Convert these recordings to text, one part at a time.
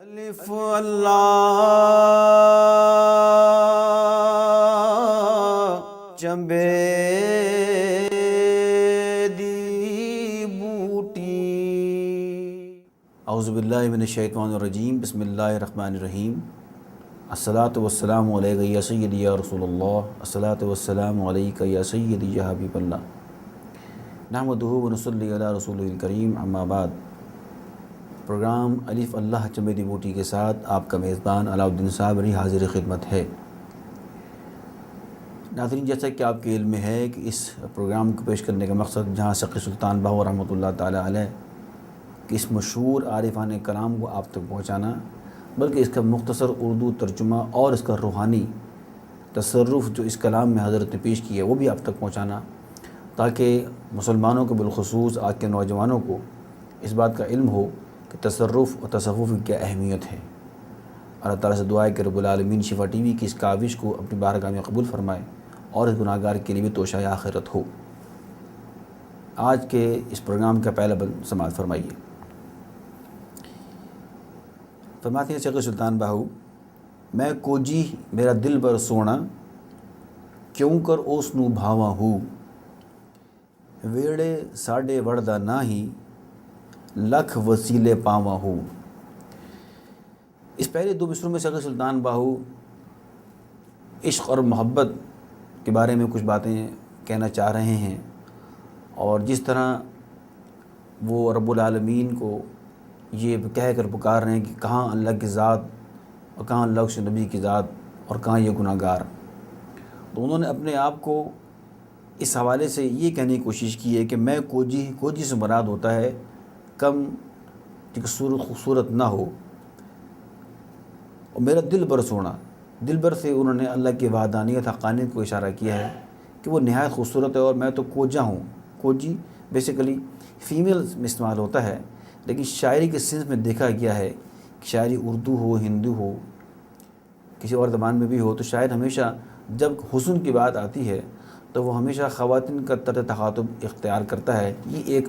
الف اللہ چمبے دی بوٹی۔ اعوذ باللہ من الشیطان الرجیم، بسم اللہ الرحمن الرحیم۔ الصلاۃ والسلام علیک یا سیدی یا رسول اللہ، الصلاۃ والسلام علیک یا سیدی یا حبیب اللہ، نحمدہ ونصلی علی رسولہ الکریم، اما بعد۔ پروگرام الف اللہ چمبے دی بوٹی کے ساتھ آپ کا میزبان علاؤالدین صابری حاضر خدمت ہے۔ ناظرین، جیسا کہ آپ کے علم میں ہے کہ اس پروگرام کو پیش کرنے کا مقصد جہاں سقی سلطان باہو رحمۃ اللہ تعالی علیہ کہ اس مشہور عارفان کلام کو آپ تک پہنچانا، بلکہ اس کا مختصر اردو ترجمہ اور اس کا روحانی تصرف جو اس کلام میں حضرت نے پیش کی ہے وہ بھی آپ تک پہنچانا، تاکہ مسلمانوں کو بالخصوص آج کے نوجوانوں کو اس بات کا علم ہو کہ تصرف اور تصوف کی کیا اہمیت ہے۔ اللہ تعالیٰ سے دعا ہے کہ رب العالمین شفا ٹی وی کی اس کاوش کو اپنی بارگاہ میں قبول فرمائے اور اس گناہ گار کے لیے بھی توشہ آخرت ہو۔ آج کے اس پروگرام کا پہلا بند سماعت فرمائیے۔ فرماتے ہیں سقی سلطان باہو، میں کوجی میرا دل بر سونا، کیوں کر اس نو بھاواں ہو، ویڑے ساڈے وڑدا ناہی، لکھ وسیلے پاواں ہو۔ اس پہلے دو مصروں میں سقی سلطان باہو عشق اور محبت کے بارے میں کچھ باتیں کہنا چاہ رہے ہیں، اور جس طرح وہ رب العالمین کو یہ کہہ کر پکار رہے ہیں کہ کہاں اللہ کی ذات اور کہاں اللہ کے نبی کی ذات اور کہاں یہ گناہ گار، تو انہوں نے اپنے آپ کو اس حوالے سے یہ کہنے کی کوشش کی ہے کہ میں کوجی سے مراد ہوتا ہے کم کہ صورت خوبصورت نہ ہو، اور میرا دل بر سونا، دل بر سے انہوں نے اللہ کی وحدانیت حقانیت کو اشارہ کیا ہے کہ وہ نہایت خوبصورت ہے، اور میں تو کوجا ہوں۔ کوجی بیسیکلی فیمیل میں استعمال ہوتا ہے، لیکن شاعری کے سنس میں دیکھا گیا ہے کہ شاعری اردو ہو، ہندو ہو، کسی اور زبان میں بھی ہو، تو شاعر ہمیشہ جب حسن کی بات آتی ہے تو وہ ہمیشہ خواتین کا طرز تخاطب اختیار کرتا ہے۔ یہ ایک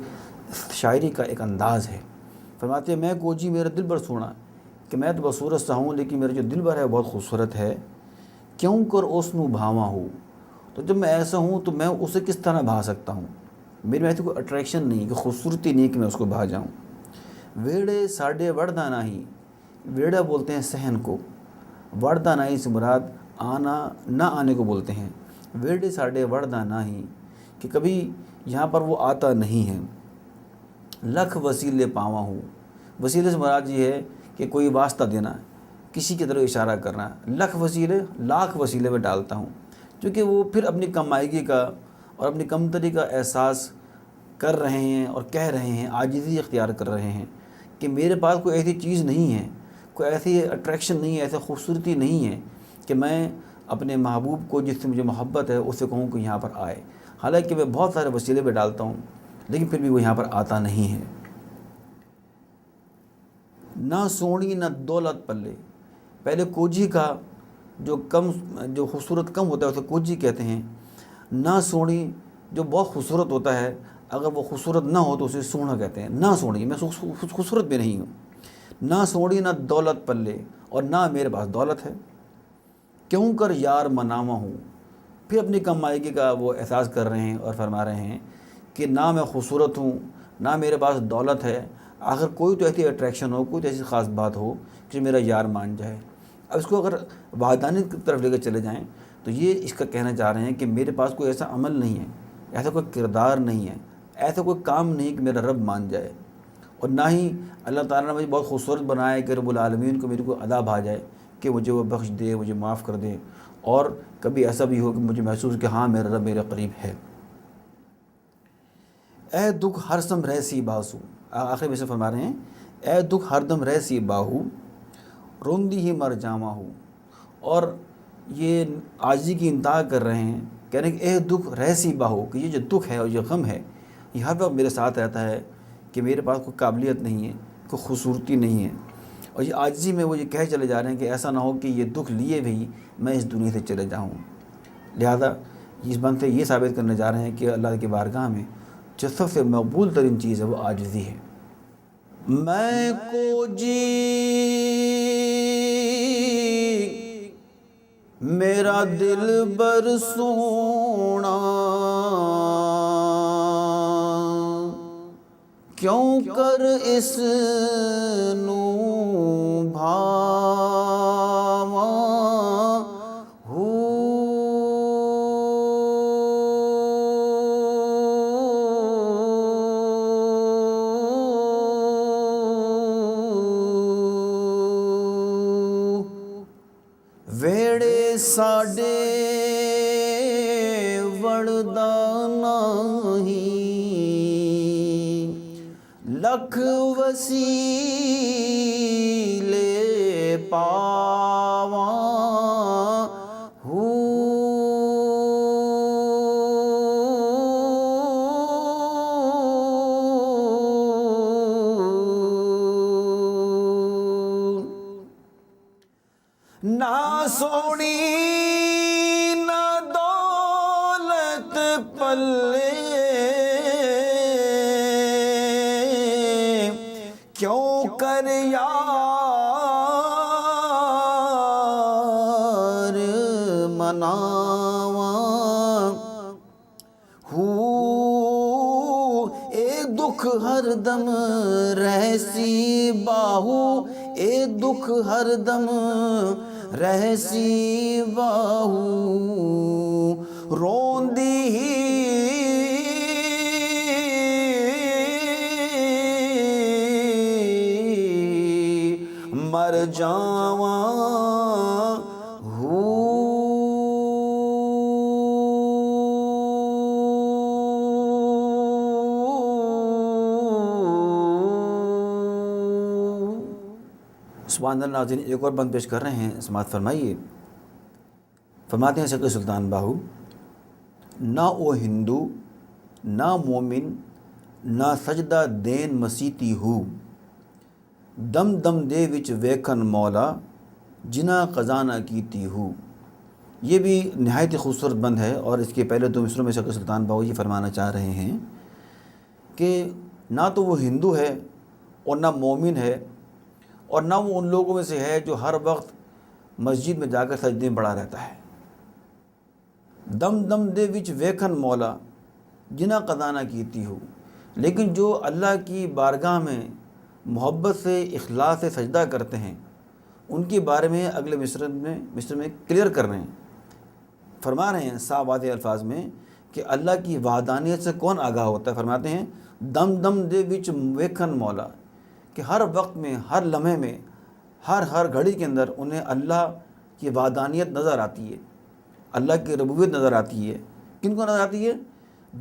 شاعری کا ایک انداز ہے۔ فرماتے ہیں میں کوجی میرا دل بر سونا، کہ میں تو بصورت سا ہوں لیکن میرا جو دل بر ہے بہت خوبصورت ہے، کیوں کر اس نو بھاواں ہو، تو جب میں ایسا ہوں تو میں اسے کس طرح بھا سکتا ہوں، میرے میں ایسی کوئی اٹریکشن نہیں کہ خوبصورتی نہیں کہ میں اس کو بھا جاؤں۔ ویڑے ساڈے وڑدا ناہی، ویڑا بولتے ہیں صحن کو، وڑدا ناہی سے مراد آنا نہ آنے کو بولتے ہیں۔ ویڑے ساڈے وڑدا ناہی، کہ کبھی یہاں پر وہ آتا نہیں ہے۔ لکھ وسیلے پاواں ہوں، وسیلے سے مراد یہ ہے کہ کوئی واسطہ دینا، کسی کی طرف اشارہ کرنا۔ لکھ وسیلے، لاکھ وسیلے میں ڈالتا ہوں، کیونکہ وہ پھر اپنی کمائیگی کا اور اپنی کمتری کا احساس کر رہے ہیں اور کہہ رہے ہیں، عاجزی اختیار کر رہے ہیں کہ میرے پاس کوئی ایسی چیز نہیں ہے، کوئی ایسی اٹریکشن نہیں ہے، ایسی خوبصورتی نہیں ہے کہ میں اپنے محبوب کو جس سے مجھے محبت ہے اس سے کہوں کہ یہاں پر آئے، حالانکہ میں بہت سارے وسیلے پہ ڈالتا ہوں لیکن پھر بھی وہ یہاں پر آتا نہیں ہے۔ نہ سونی نہ دولت پلے، پہلے کوجی کا جو خوبصورت کم ہوتا ہے اسے کوجی کہتے ہیں۔ نہ سونی جو بہت خوبصورت ہوتا ہے، اگر وہ خوبصورت نہ ہو تو اسے سونا کہتے ہیں۔ نہ سونی، میں خوبصورت بھی نہیں ہوں۔ نہ سونی نہ دولت پلے، اور نہ میرے پاس دولت ہے، کیوں کر یار مناواں ہوں، پھر اپنی کمائیگی کا وہ احساس کر رہے ہیں اور فرما رہے ہیں کہ نہ میں خوبصورت ہوں، نہ میرے پاس دولت ہے، آخر کوئی تو ایسی اٹریکشن ہو، کوئی تو ایسی خاص بات ہو کہ میرا یار مان جائے۔ اب اس کو اگر وحدانیت کی طرف لے کے چلے جائیں تو یہ اس کا کہنا چاہ رہے ہیں کہ میرے پاس کوئی ایسا عمل نہیں ہے، ایسا کوئی کردار نہیں ہے، ایسا کوئی کام نہیں کہ میرا رب مان جائے، اور نہ ہی اللہ تعالیٰ نے مجھے بہت خوبصورت بنایا ہے کہ رب العالمین کو میری کوئی ادا بھا جائے کہ مجھے وہ بخش دے، مجھے معاف کر دے، اور کبھی ایسا بھی ہو کہ مجھے محسوس کہ ہاں میرا رب میرے قریب ہے۔ اے دکھ ہر سم رہسی باسو، آخر میں سے فرما رہے ہیں اے دکھ ہر دم رہسی باہو، روندی ہی مر جاواں ہوں، اور یہ عاجزی کی انتہا کر رہے ہیں، کہہ رہے ہیں کہ اے دکھ رہسی باہو، کہ یہ جو دکھ ہے اور یہ غم ہے یہ ہر وقت میرے ساتھ رہتا ہے کہ میرے پاس کوئی قابلیت نہیں ہے، کوئی خوبصورتی نہیں ہے، اور یہ عاجزی میں وہ یہ کہہ چلے جا رہے ہیں کہ ایسا نہ ہو کہ یہ دکھ لیے بھی میں اس دنیا سے چلے جاؤں۔ لہذا اس بند سے یہ ثابت کرنے جا رہے ہیں کہ اللہ کی بارگاہ میں جو سب سے مقبول ترین چیز ہے وہ عاجزی ہے۔ میں کو جی میرا دلبر سونا کیوں کر اس نو بھاواں ہو ویڑے ساڈے وڑدا نہیں لکھ وسیلے پاواں ہو نہ سونی نہ دولت پلے کیوں کر یار مناواں ہو اے دکھ ہر دم رہسی باہو اے دکھ ہر دم رہسی باہو روندی ہی مر جاواں ہو سبحان اللہ ناظرین، ایک اور بند پیش کر رہے ہیں، سماعت فرمائیے۔ فرماتے ہیں شیخ سلطان باہو، نہ او ہندو نہ مومن نہ سجدہ دین مسیتی ہو دم دم دے وچ ویکھن مولا جنا خزانہ کیتی ہو۔ یہ بھی نہایت ہی خوبصورت بند ہے، اور اس کے پہلے دو مصروں میں شیخ سلطان باہو یہ فرمانا چاہ رہے ہیں کہ نہ تو وہ ہندو ہے اور نہ مومن ہے، اور نہ وہ ان لوگوں میں سے ہے جو ہر وقت مسجد میں جا کر سجدے میں پڑا رہتا ہے۔ دم دم دے وچ ویکھن مولا جنا خزانہ کیتی ہو، لیکن جو اللہ کی بارگاہ میں محبت سے اخلاص سے سجدہ کرتے ہیں ان کے بارے میں اگلے مصر میں کلیئر کر رہے ہیں، فرما رہے ہیں صاف واضح الفاظ میں کہ اللہ کی وحدانیت سے کون آگاہ ہوتا ہے۔ فرماتے ہیں دم دم دے وچ ویکھن مولا، کہ ہر وقت میں، ہر لمحے میں، ہر گھڑی کے اندر انہیں اللہ کی وحدانیت نظر آتی ہے، اللہ کی ربوبیت نظر آتی ہے۔ کن کو نظر آتی ہے؟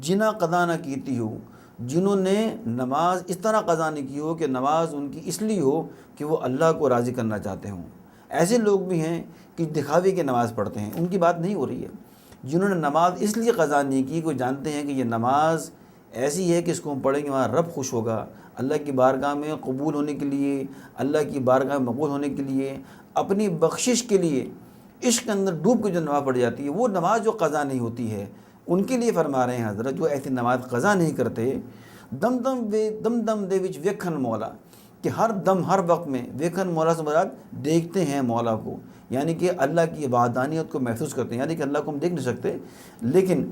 جنا قضا نہ کیتی ہو، جنہوں نے نماز اس طرح قضا نہیں کی ہو کہ نماز ان کی اس لیے ہو کہ وہ اللہ کو راضی کرنا چاہتے ہوں۔ ایسے لوگ بھی ہیں کہ دکھاوے کی نماز پڑھتے ہیں، ان کی بات نہیں ہو رہی ہے۔ جنہوں نے نماز اس لیے قضا نہیں کی کہ وہ جانتے ہیں کہ یہ نماز ایسی ہے کہ اس کو ہم پڑھیں گے وہاں رب خوش ہوگا، اللہ کی بارگاہ میں قبول ہونے کے لیے، اللہ کی بارگاہ میں مقبول ہونے کے لیے، اپنی بخشش کے لیے عشق کے اندر ڈوب کے جو نماز پڑھ جاتی ہے، وہ نماز جو قضا نہیں ہوتی ہے، ان کے لیے فرما رہے ہیں حضرت جو ایسی نماز قضا نہیں کرتے، دم دم دے وچ ویکھن مولا، کہ ہر دم ہر وقت میں، ویکھن مولا سے مراد دیکھتے ہیں مولا کو، یعنی کہ اللہ کی وحدانیت کو محسوس کرتے ہیں، یعنی کہ اللہ کو ہم دیکھ نہیں سکتے، لیکن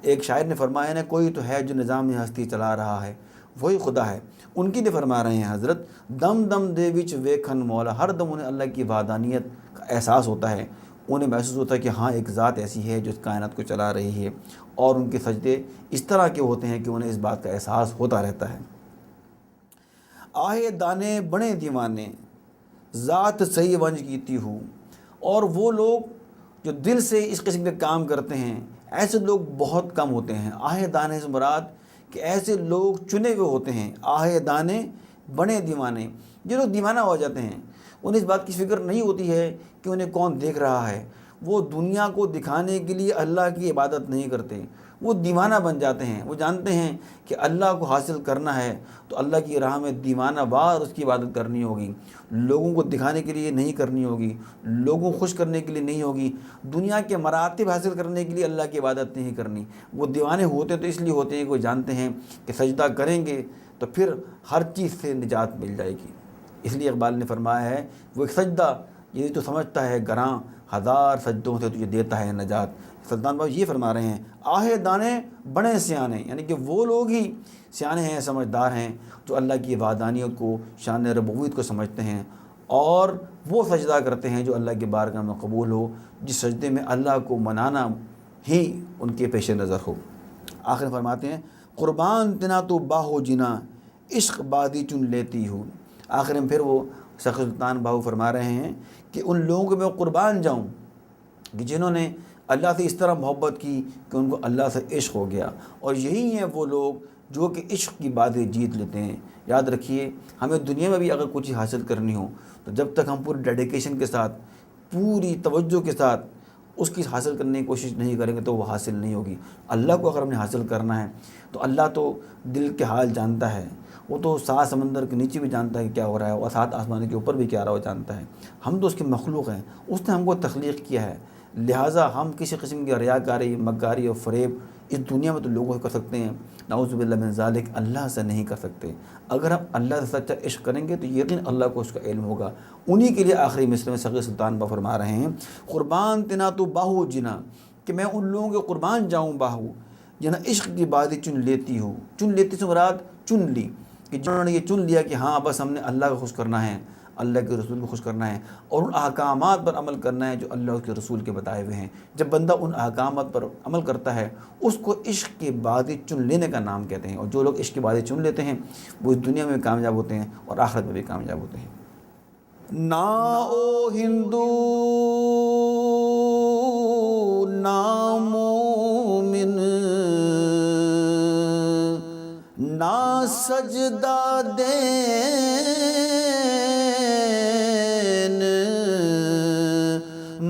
ایک شاعر نے فرمایا نا، کوئی تو ہے جو نظام ہستی چلا رہا ہے، وہی خدا ہے۔ ان کی لیے فرما رہے ہیں حضرت دم دم دے وچ ویکھن مولا، ہر دم انہیں اللہ کی وحدانیت کا احساس ہوتا ہے، انہیں محسوس ہوتا ہے کہ ہاں ایک ذات ایسی ہے جو اس کائنات کو چلا رہی ہے، اور ان کے سجدے اس طرح کے ہوتے ہیں کہ انہیں اس بات کا احساس ہوتا رہتا ہے۔ آہے دانے بڑے دیوانے ذات صحیح ونج کیتی ہو، اور وہ لوگ جو دل سے اس قسم کے کام کرتے ہیں ایسے لوگ بہت کم ہوتے ہیں۔ آہے دانے سے مراد کہ ایسے لوگ چنے ہوئے ہوتے ہیں، آہے دانے بڑے دیوانے، جو لوگ دیوانہ ہو جاتے ہیں، انہیں اس بات کی فکر نہیں ہوتی ہے کہ انہیں کون دیکھ رہا ہے، وہ دنیا کو دکھانے کے لیے اللہ کی عبادت نہیں کرتے، وہ دیوانہ بن جاتے ہیں۔ وہ جانتے ہیں کہ اللہ کو حاصل کرنا ہے تو اللہ کی راہ میں دیوانہ وار اس کی عبادت کرنی ہوگی، لوگوں کو دکھانے کے لیے نہیں کرنی ہوگی، لوگوں کو خوش کرنے کے لیے نہیں ہوگی، دنیا کے مراتب حاصل کرنے کے لیے اللہ کی عبادت نہیں کرنی۔ وہ دیوانے ہوتے تو اس لیے ہوتے ہیں کہ وہ جانتے ہیں کہ سجدہ کریں گے تو پھر ہر چیز سے نجات مل جائے گی۔ اس لیے اقبال نے فرمایا ہے وہ ایک سجدہ یہ تو سمجھتا ہے گراں، ہزار سجدوں سے تجھے دیتا ہے نجات۔ سلطان بابو یہ فرما رہے ہیں آہے دانے بڑے سیانے، یعنی کہ وہ لوگ ہی سیانے ہیں، سمجھدار ہیں جو اللہ کی وحدانیت کو، شان ربوبیت کو سمجھتے ہیں اور وہ سجدہ کرتے ہیں جو اللہ کی بارگاہ میں قبول ہو، جس سجدے میں اللہ کو منانا ہی ان کے پیش نظر ہو۔ آخر فرماتے ہیں قربان تنا تو باہو جنا عشق بادی چن لیتی ہوں۔ آخر میں پھر وہ سخی سلطان باہو فرما رہے ہیں کہ ان لوگوں کو میں قربان جاؤں کہ جنہوں نے اللہ سے اس طرح محبت کی کہ ان کو اللہ سے عشق ہو گیا، اور یہی ہیں وہ لوگ جو کہ عشق کی باتیں جیت لیتے ہیں۔ یاد رکھیے ہمیں دنیا میں بھی اگر کچھ حاصل کرنی ہو تو جب تک ہم پوری ڈیڈیکیشن کے ساتھ، پوری توجہ کے ساتھ اس کی حاصل کرنے کی کوشش نہیں کریں گے تو وہ حاصل نہیں ہوگی۔ اللہ کو اگر ہم نے حاصل کرنا ہے تو اللہ تو دل کے حال جانتا ہے، وہ تو 7 سمندر کے نیچے بھی جانتا ہے کہ کیا ہو رہا ہے، اور 7 آسمان کے اوپر بھی کیا رہا ہے وہ جانتا ہے۔ ہم تو اس کی مخلوق ہیں، اس نے ہم کو تخلیق کیا ہے، لہٰذا ہم کسی قسم کی ریاکاری، مکاری اور فریب اس دنیا میں تو لوگوں سے کر سکتے ہیں، نعوذ باللہ من ذالک اللہ سے نہیں کر سکتے۔ اگر ہم اللہ سے سچا عشق کریں گے تو یقین اللہ کو اس کا علم ہوگا۔ انہی کے لیے آخری مصرع میں سخی سلطان باہو فرما رہے ہیں قربان تنا تو باہو جنا، کہ میں ان لوگوں کے قربان جاؤں باہو جنا عشق کی باتیں چن لیتی ہوں۔ چن لیتی سے مراد چن لی، کہ جنہوں نے یہ چن لیا کہ ہاں بس ہم نے اللہ کو خوش کرنا ہے، اللہ کے رسول کو خوش کرنا ہے، اور ان احکامات پر عمل کرنا ہے جو اللہ اور اس کے رسول کے بتائے ہوئے ہیں۔ جب بندہ ان احکامات پر عمل کرتا ہے اس کو عشق کی باتیں چن لینے کا نام کہتے ہیں، اور جو لوگ عشق کی باتیں چن لیتے ہیں وہ اس دنیا میں بھی کامیاب ہوتے ہیں اور آخرت میں بھی کامیاب ہوتے ہیں۔ نا او ہندو نا مومن نا سجدہ دین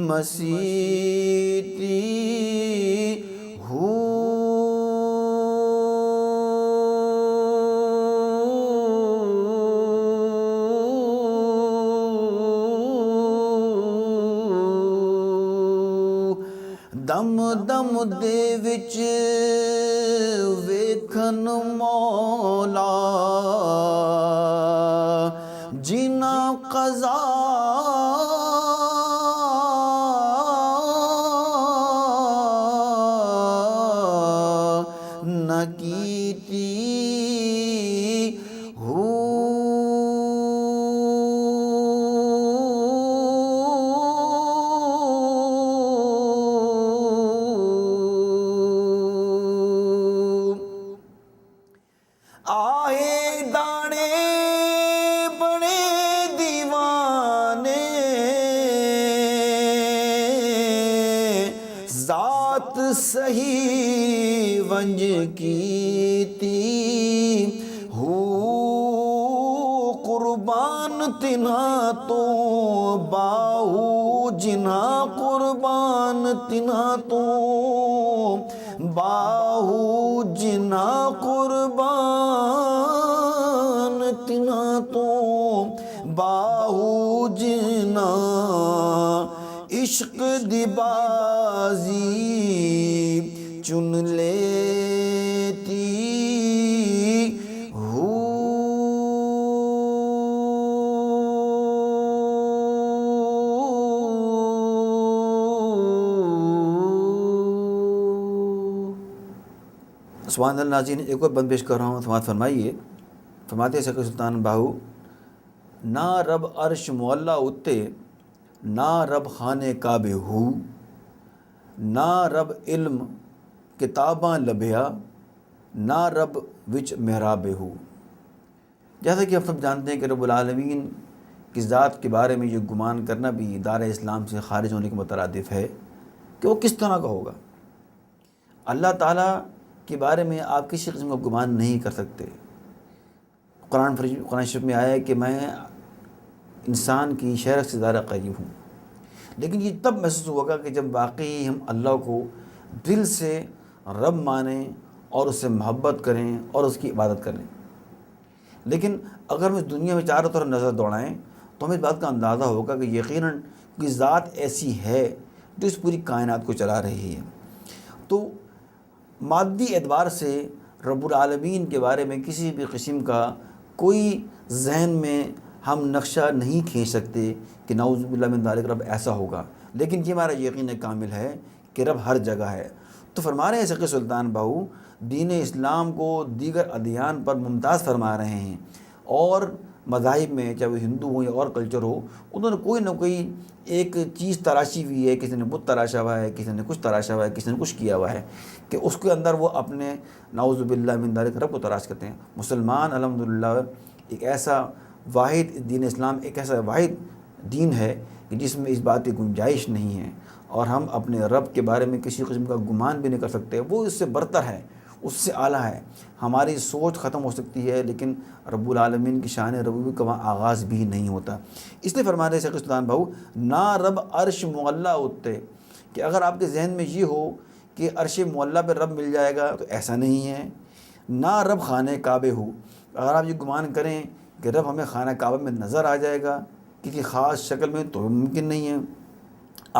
مسیتی ہو۔ دم دم دے وچ ویکھن مولا جنا قضا نہ کیتی ہو۔ آہے دانے بڑے دیوانے ذات صحیح ونج کیتی ہو۔ قربان تنہا تو باہو جنہا قربان تنہا تو باہو جنہا قربان تنہا تو باہو جنہا عشق دی بازی چن لیتی ہو۔ سبحان اللہ ناظرین، ایک اور بند پیش کر رہا ہوں، سماعت فرمائیے۔ فرماتے ہیں سخی سلطان باہو نہ رب عرش معلا اتے نہ رب خانے کعبے ہو، نہ رب علم کتاباں لبھیا نہ رب وچ محراب ہو۔ جیسا کہ ہم سب جانتے ہیں کہ رب العالمین کی ذات کے بارے میں یہ گمان کرنا بھی دار اسلام سے خارج ہونے کے مترادف ہے کہ وہ کس طرح کا ہوگا۔ اللہ تعالیٰ کے بارے میں آپ کسی قسم کا گمان نہیں کر سکتے۔ قرآن شریف میں آیا ہے کہ میں انسان کی شرح سے زیادہ قریب ہوں، لیکن یہ تب محسوس ہوگا کہ جب واقعی ہم اللہ کو دل سے رب مانیں اور اس سے محبت کریں اور اس کی عبادت کریں۔ لیکن اگر ہم اس دنیا میں چاروں طرف نظر دوڑائیں تو ہمیں اس بات کا اندازہ ہوگا کہ یقیناً کوئی ذات ایسی ہے جو اس پوری کائنات کو چلا رہی ہے۔ تو مادی اعتبار سے رب العالمین کے بارے میں کسی بھی قسم کا کوئی ذہن میں ہم نقشہ نہیں کھینچ سکتے کہ نعوذ باللہ من ذالک رب ایسا ہوگا، لیکن یہ ہمارا یقین کامل ہے کہ رب ہر جگہ ہے۔ تو فرما رہے ہیں سقی سلطان بہو، دین اسلام کو دیگر ادیان پر ممتاز فرما رہے ہیں، اور مذاہب میں چاہے وہ ہندو ہو یا اور کلچر ہو، انہوں نے کوئی نہ کوئی ایک چیز تراشی ہوئی ہے، کسی نے بت تراشا ہوا ہے، کسی نے کچھ تراشا ہوا ہے، کسی نے کچھ کیا ہوا ہے، کہ اس کے اندر وہ اپنے نعوذ باللہ من ذالک رب کو تلاش کرتے ہیں۔ مسلمان الحمدللہ ایک ایسا واحد دین اسلام ایک ایسا واحد دین ہے کہ جس میں اس بات کی گنجائش نہیں ہے، اور ہم اپنے رب کے بارے میں کسی قسم کا گمان بھی نہیں کر سکتے۔ وہ اس سے برتر ہے، اس سے اعلیٰ ہے۔ ہماری سوچ ختم ہو سکتی ہے، لیکن رب العالمین کی شان ربوبیت کا وہاں آغاز بھی نہیں ہوتا۔ اس لیے فرما رہے سقی سلطان بہو، نا رب عرش معلیٰ اتے، کہ اگر آپ کے ذہن میں یہ ہو کہ عرش معلیٰ پہ رب مل جائے گا تو ایسا نہیں ہے۔ نا رب خانہ کعبہ ہو، اگر آپ یہ گمان کریں کہ رب ہمیں خانہ کعبہ میں نظر آ جائے گا کسی خاص شکل میں، تو ممکن نہیں ہے۔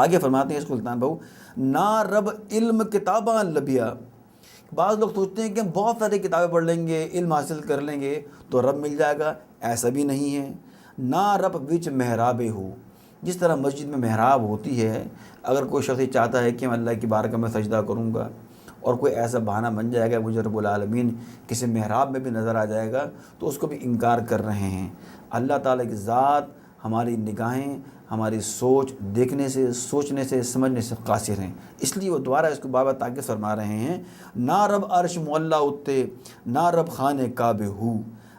آگے فرماتے ہیں سلطان بہو، نا رب علم کتاباں لبیا، بعض لوگ سوچتے ہیں کہ ہم بہت ساری کتابیں پڑھ لیں گے، علم حاصل کر لیں گے تو رب مل جائے گا، ایسا بھی نہیں ہے۔ نا رب وچ محراب ہو، جس طرح مسجد میں محراب ہوتی ہے، اگر کوئی شخص چاہتا ہے کہ میں اللہ کی بارگاہ میں سجدہ کروں گا، اور کوئی ایسا بہانہ بن جائے گا مجھے رب العالمین کسی محراب میں بھی نظر آ جائے گا، تو اس کو بھی انکار کر رہے ہیں۔ اللہ تعالیٰ کی ذات، ہماری نگاہیں، ہماری سوچ دیکھنے سے، سوچنے سے، سمجھنے سے قاصر ہیں، اس لیے وہ دوبارہ اس کو بابا تاکید فرما رہے ہیں، نا رب عرش معلیٰ اتے، نا رب خانہ کعبہ ہو،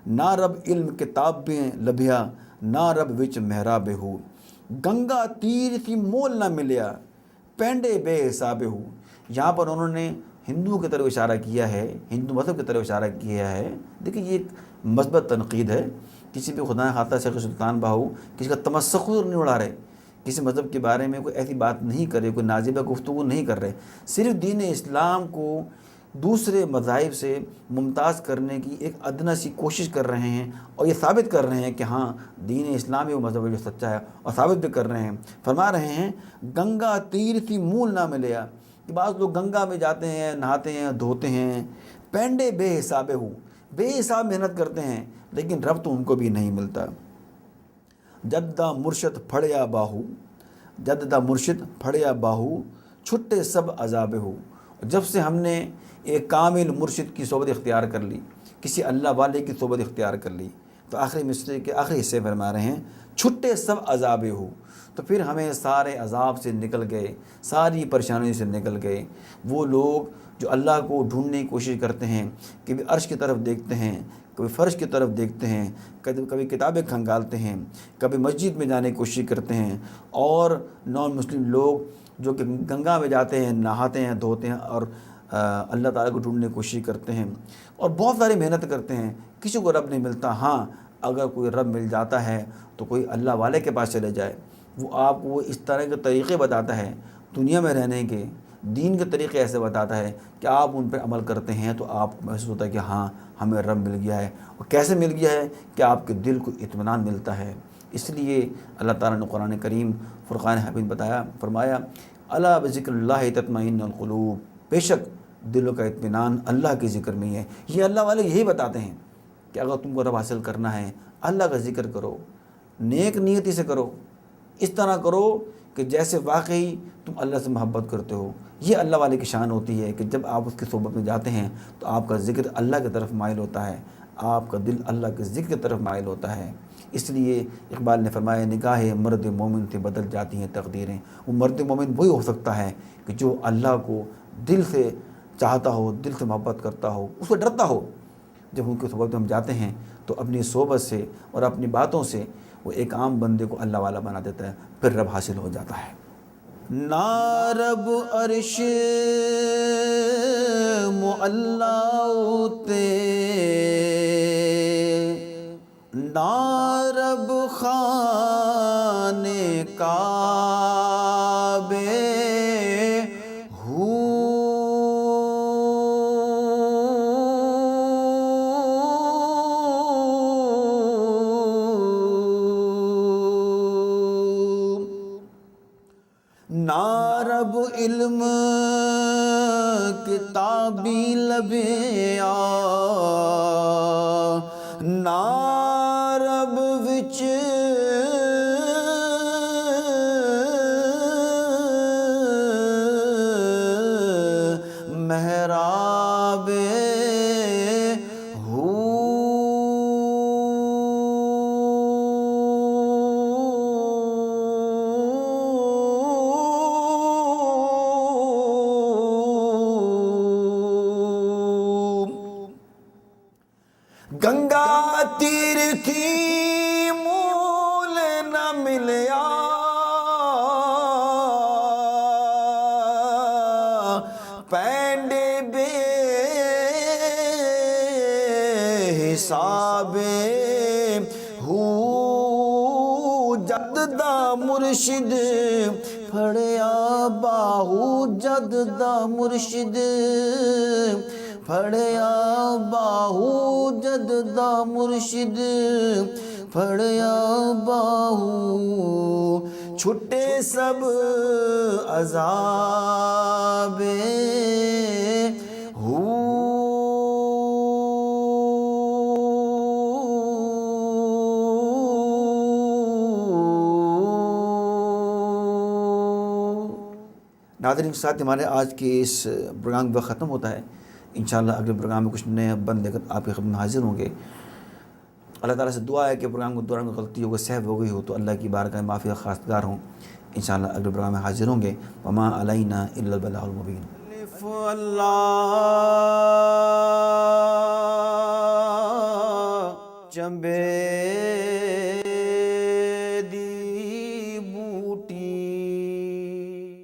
نا رب علم کتابیں لبھیا، نا رب وچ محراب ہو، گنگا تیر سی مول نہ ملیا، پینڈے بے حساب ہو۔ یہاں پر انہوں نے ہندوؤں کی طرف اشارہ کیا ہے، ہندو مذہب کی طرف اشارہ کیا ہے۔ دیکھیں یہ ایک مثبت تنقید ہے، کسی بھی خدا خاطہ شیخ سلطان بہو کسی کا تمسخر نہیں اڑا رہے، کسی مذہب کے بارے میں کوئی ایسی بات نہیں کر رہے، کوئی نازیبہ گفتگو نہیں کر رہے، صرف دین اسلام کو دوسرے مذاہب سے ممتاز کرنے کی ایک ادنیٰ سی کوشش کر رہے ہیں، اور یہ ثابت کر رہے ہیں کہ ہاں دین اسلام ہی وہ مذہب ہے جو سچا ہے، اور ثابت بھی کر رہے ہیں۔ فرما رہے ہیں، گنگا تیر سی مول نہ ملیا، کہ بعض لوگ گنگا میں جاتے ہیں، نہاتے ہیں، دھوتے ہیں، پینڈے بے حساب ہو، بے حساب محنت کرتے ہیں، لیکن رب تو ان کو بھی نہیں ملتا۔ جدہ مرشد پھڑیا باہو، جدہ مرشد پھڑیا باہو، چھٹے سب عذاب ہو۔ جب سے ہم نے ایک کامل مرشد کی صحبت اختیار کر لی، کسی اللہ والے کی صحبت اختیار کر لی، تو آخری مصرعے کے آخری حصے فرما رہے ہیں، چھٹے سب عذاب ہو، تو پھر ہمیں سارے عذاب سے نکل گئے، ساری پریشانی سے نکل گئے۔ وہ لوگ جو اللہ کو ڈھونڈنے کی کوشش کرتے ہیں، کبھی عرش کی طرف دیکھتے ہیں، کبھی فرش کی طرف دیکھتے ہیں، کبھی کتابیں کھنگالتے ہیں، کبھی مسجد میں جانے کی کوشش کرتے ہیں، اور نان مسلم لوگ جو کہ گنگا میں جاتے ہیں، نہاتے ہیں، دھوتے ہیں، اور اللہ تعالیٰ کو ڈھونڈنے کی کوشش کرتے ہیں، اور بہت ساری محنت کرتے ہیں، کسی کو رب نہیں ملتا۔ ہاں اگر کوئی رب مل جاتا ہے تو کوئی اللہ والے کے پاس چلے جائے، وہ آپ کو اس طرح کے طریقے بتاتا ہے دنیا میں رہنے کے، دین کے طریقے ایسے بتاتا ہے کہ آپ ان پہ عمل کرتے ہیں تو آپ کو محسوس ہوتا ہے کہ ہاں ہمیں رب مل گیا ہے۔ اور کیسے مل گیا ہے؟ کہ آپ کے دل کو اطمینان ملتا ہے۔ اس لیے اللہ تعالیٰ نے قرآن کریم فرقان حمید بتایا، فرمایا، الا بذکر اللہ تطمئن القلوب، بے شک دلوں کا اطمینان اللہ کے ذکر میں ہی ہے۔ یہ اللہ والے یہی بتاتے ہیں کہ اگر تم کو رب حاصل کرنا ہے، اللہ کا ذکر کرو، نیک نیتی سے کرو، اس طرح کرو کہ جیسے واقعی تم اللہ سے محبت کرتے ہو۔ یہ اللہ والے کی شان ہوتی ہے کہ جب آپ اس کی صحبت میں جاتے ہیں تو آپ کا ذکر اللہ کی طرف مائل ہوتا ہے، آپ کا دل اللہ کے ذکر کی طرف مائل ہوتا ہے۔ اس لیے اقبال نے فرمایا، نگاہ مرد مومن سے بدل جاتی ہیں تقدیریں۔ وہ مرد مومن وہی ہو سکتا ہے کہ جو اللہ کو دل سے چاہتا ہو، دل سے محبت کرتا ہو، اس سے ڈرتا ہو۔ جب ان کی صحبت میں ہم جاتے ہیں تو اپنی صحبت سے اور اپنی باتوں سے وہ ایک عام بندے کو اللہ والا بنا دیتا ہے، پھر رب حاصل ہو جاتا ہے۔ نا رب عرش معلیٰ تے، نا رب خانہ کعبہ ہو، نا رب علم کتابی لبیا، نا رب وچ کچھ محراب گنگا تیر تھی مول نہ ملیا پینڈے بے حساب ہو جد دا مرشد پھڑیا باہو جد دا مرشد پھڑیا باہو جد دا مرشد پھڑیا باہو چھٹے سب عذاب ہو ناظرین کے ساتھ ہمارے آج کے اس پروگرام کا ختم ہوتا ہے. انشاءاللہ اگلے پروگرام میں کچھ نئے بند لے کر آپ کی خدمت میں حاضر ہوں گے. اللہ تعالیٰ سے دعا ہے کہ پروگرام کے دوران میں غلطی ہو گئی سہو ہو گئی ہو تو اللہ کی بارگاہ میں معافی کا خواستگار ہوں. انشاءاللہ اگلے پروگرام میں حاضر ہوں گے. وما علینا الا البلاغ المبین. اللہ